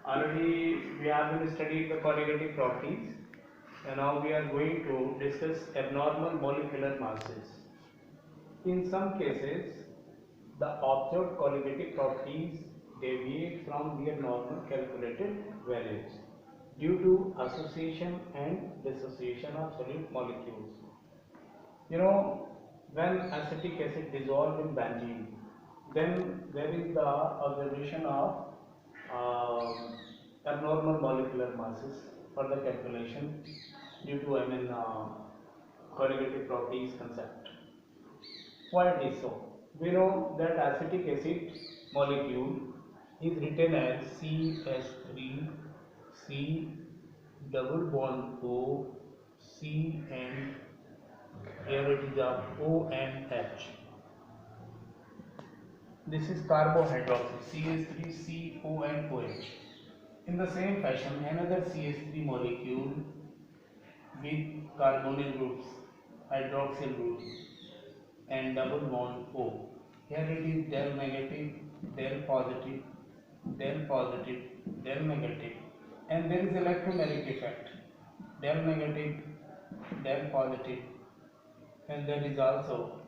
Already we have been studying the colligative properties, and now we are going to discuss abnormal molecular masses. In some cases, the observed colligative properties deviate from their normal calculated values due to association and dissociation of solute molecules. When acetic acid dissolved in benzene, then there is the observation of abnormal molecular masses for the calculation due to colligative properties concept. Why it is so? We know that acetic acid molecule is written as CH3 C double bond O C and here it is of ONH. This is carbohydroxy CH3CONOH. In the same fashion, another CH3 molecule with carbonyl groups, hydroxyl groups and double bond O. Here it is del negative, del positive, del positive, del negative, and there is electromagnetic effect. Del negative, del positive, and there is also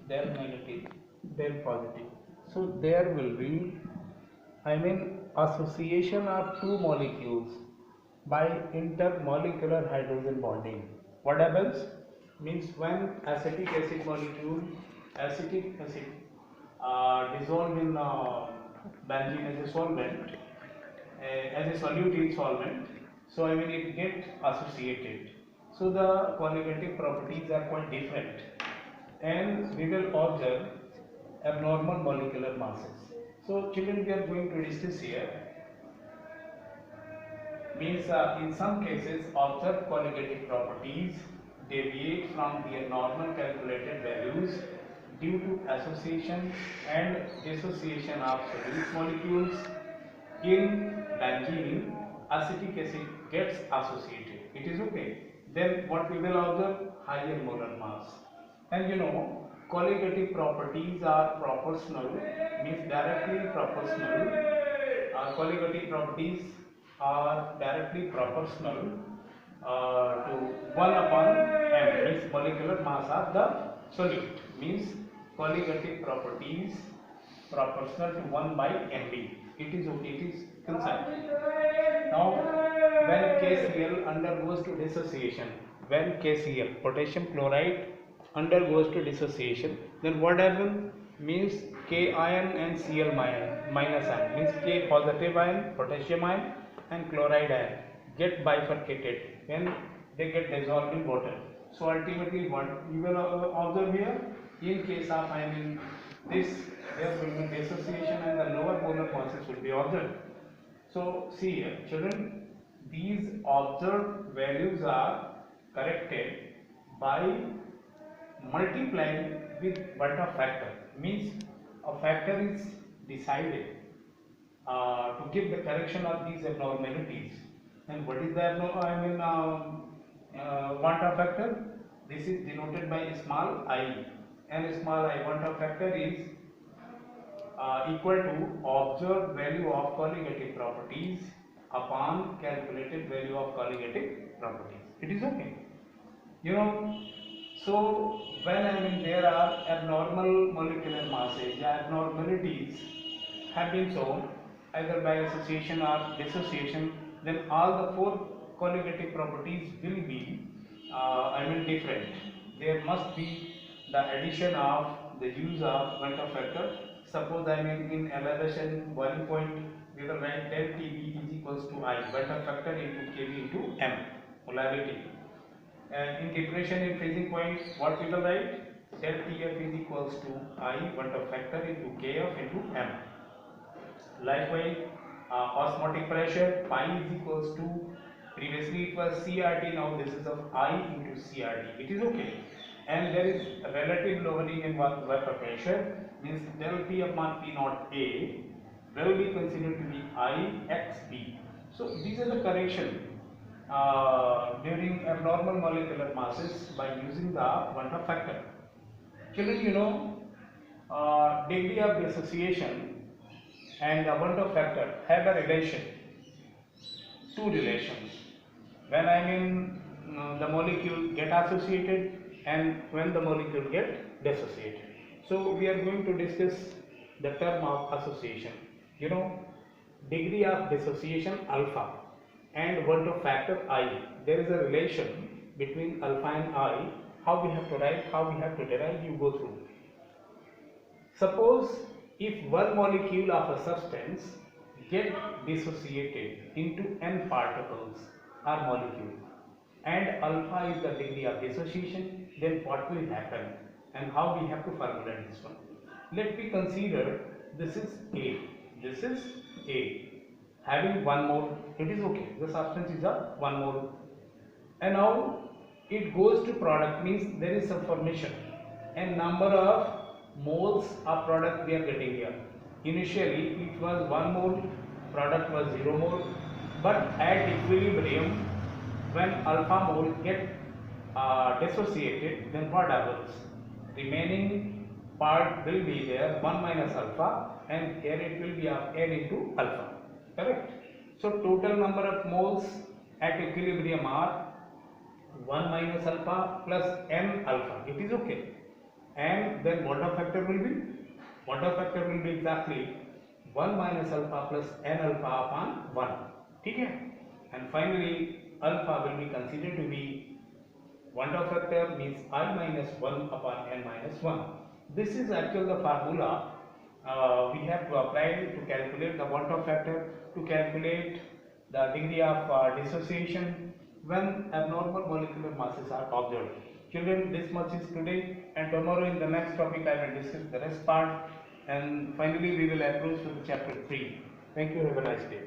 del negative, del positive. So there will be, association of two molecules by intermolecular hydrogen bonding. What happens? Means when acetic acid molecule, acetic acid dissolved in benzene as a solvent, as a solute in solvent, so it get associated. So the colligative properties are quite different, and we will observe abnormal molecular masses. So children, we are going to discuss here means in some cases observed colligative properties deviate from their normal calculated values due to association and dissociation of solute molecules. In benzene, acetic acid gets associated. It is okay. Then what we will observe? Higher molar mass. And colligative properties are proportional, means directly proportional. Colligative properties are directly proportional to 1 upon m, means molecular mass of the solute, means colligative properties proportional to 1 by mb. It is concept. Now when KCl undergoes to dissociation, when KCl, potassium chloride, undergoes to dissociation, then what happens? Means K ion and Cl minus ion, means K positive ion, potassium ion and chloride ion get bifurcated when they get dissolved in water. So ultimately what we will observe here, in case of this, there will be dissociation and the lower molar masses will be observed. So see here children, these observed values are corrected by multiplying with beta factor, means a factor is decided to give the correction of these abnormalities. And what is the quanta factor? This is denoted by small I, and small I quanta factor is equal to observed value of colligative properties upon calculated value of colligative properties. It is okay. So when there are abnormal molecular masses, the abnormalities have been shown either by association or dissociation, then all the four colligative properties will be different. There must be the addition of the use of quanta factor. Suppose in elevation boiling point, we will write del Tb is equals to I, quanta factor into Kb into m, molarity. And in depression in freezing point, what we will write? Del Tf is equals to I, quanta factor into Kf into m. Likewise, osmotic pressure, pi is equals to, previously it was CRT, now this is of I into CRT. It is okay. And there is a relative lowering in vapor pressure, means del P upon P naught A will be considered to be I x B. So these are the correction during abnormal molecular masses by using the quanta factor. Children, degree of dissociation and the quanta factor have a relation. two relations. When I mean the molecule get associated and when the molecule get dissociated. So we are going to discuss the term of association. You know, degree of dissociation alpha and Van 't factor I. There is a relation between alpha and I. How we have to write, how we have to derive, you go through. Suppose if one molecule of a substance get dissociated into n particles or molecule and alpha is the degree of dissociation, then what will happen and how we have to formulate this one. Let me consider this is A, this is A. Having 1 mole, it is okay, the substance is a 1 mole, and now it goes to product, means there is some formation and number of moles of product we are getting here. Initially it was 1 mole, product was 0 mole, but at equilibrium when alpha mole get dissociated, then what happens? Remaining part will be there 1 minus alpha, and here it will be of n into alpha. Correct? So total number of moles at equilibrium are 1 minus alpha plus n alpha. It is okay. And then Van 't factor will be exactly 1 minus alpha plus n alpha upon 1. Okay? And finally alpha will be considered to be Van 't factor means I minus 1 upon n minus 1. This is actually the formula we have to apply to calculate the Van 't factor, to calculate the degree of dissociation when abnormal molecular masses are observed. Children, this much is today, and tomorrow in the next topic I will discuss the rest part, and finally we will approach to the chapter 3. Thank you, have a nice day.